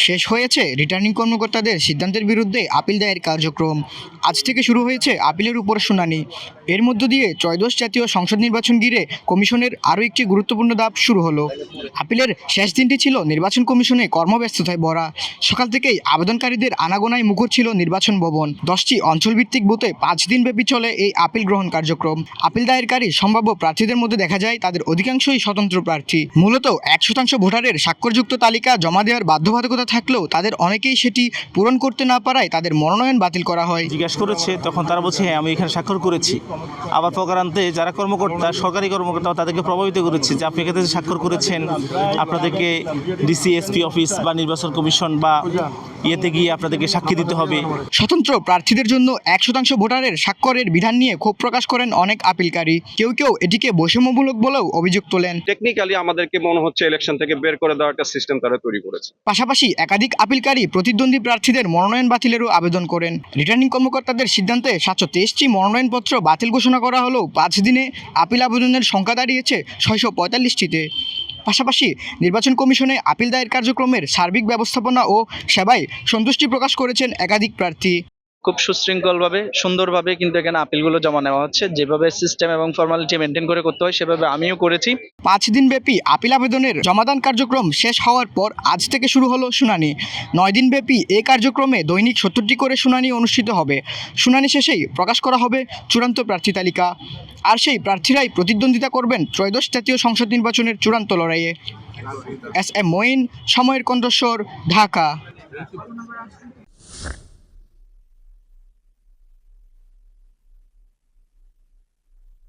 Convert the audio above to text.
শেষ হয়েছে রিটার্নিং কর্মকর্তাদের সিদ্ধান্তের বিরুদ্ধে আপিল দায়ের কার্যক্রম। আজ থেকে শুরু হয়েছে আপিলের উপর শুনানি। এর মধ্য দিয়ে ত্রয়োদশ জাতীয় সংসদ নির্বাচন ঘিরে কমিশনের আরও একটি গুরুত্বপূর্ণ ধাপ শুরু হলো। আপিলের শেষ দিনটি ছিল নির্বাচন কমিশনে কর্মব্যস্ততায় ভরা। সকাল থেকেই আবেদনকারীদের আনাগোনায় মুখর ছিল নির্বাচন ভবন। 10টি অঞ্চলভিত্তিক বুথে 5 দিন ব্যাপী চলে এই আপিল গ্রহণ কার্যক্রম। আপিল দায়েরকারী সম্ভাব্য প্রার্থীদের মধ্যে দেখা যায় তাদের অধিকাংশই স্বতন্ত্র প্রার্থী। মূলত 1% ভোটারের স্বাক্ষরযুক্ত তালিকা জমা দেওয়ার বাধ্যবাধকতা থাকলেও তাদের অনেকেই সেটি পূরণ করতে না পারায় তাদের মনোনয়ন বাতিল করা হয়। জিজ্ঞাসা করেছে তখন তারা বলছে হ্যাঁ আমি এখানে স্বাক্ষর করেছি। আবার প্রকারান্তে যারা কর্মকর্তা সরকারি কর্মকর্তা তাদেরকে প্রভাবিত করেছে যে আপনি এখানে স্বাক্ষর করেছেন আপনাদেরকে ডিসি এসপি অফিস বা নির্বাচন কমিশন বা ইয়েতে গিয়ে আপনাদেরকে সাক্ষী দিতে হবে। স্বতন্ত্র প্রার্থীদের জন্য 1% ভোটারের স্বাক্ষরের বিধান নিয়ে ক্ষোভ প্রকাশ করেন অনেক আপিলকারী। কেউ কেউ এটিকে বৈষম্যমূলক বলেও অভিযোগ তোলেন। টেকনিক্যালি আমাদেরকে মনে হচ্ছে ইলেকশন থেকে বের করে দেওয়ার একটা সিস্টেম তারা তৈরি করেছে। পাশাপাশি একাধিক আপিলকারী প্রতিদ্বন্দ্বী প্রার্থীদের মনোনয়ন বাতিলেরও আবেদন করেন। রিটার্নিং কর্মকর্তাদের সিদ্ধান্তে 723টি মনোনয়নপত্র বাতিল ঘোষণা করা হলেও 5 দিনে আপিল আবেদনের সংখ্যা দাঁড়িয়েছে 645টিতে। পাশাপাশি নির্বাচন কমিশনে আপিল দায়ের কার্যক্রমের সার্বিক ব্যবস্থাপনা ও সেবায় সন্তুষ্টি প্রকাশ করেছেন একাধিক প্রার্থী। খুব সুশৃঙ্খলভাবে সুন্দরভাবে কিন্তু এখানে আপিলগুলো জমা নেওয়া হচ্ছে। যেভাবে সিস্টেম এবং ফর্মালিটি মেনটেন করে করতে হয় সেভাবে আমিও করেছি। 5 দিনব্যাপী আপিল আবেদনের জমাদান কার্যক্রম শেষ হওয়ার পর আজ থেকে শুরু হলো শুনানি। 9 দিনব্যাপী এই কার্যক্রমে দৈনিক 70টি করে শুনানি অনুষ্ঠিত হবে। শুনানি শেষেই প্রকাশ করা হবে চূড়ান্ত প্রার্থী তালিকা। আর সেই প্রার্থীরাই প্রতিদ্বন্দ্বিতা করবেন ত্রয়োদশ জাতীয় সংসদ নির্বাচনের চূড়ান্ত লড়াইয়ে। এস এম মঈন, সময়ের কণ্ঠস্বর, ঢাকা।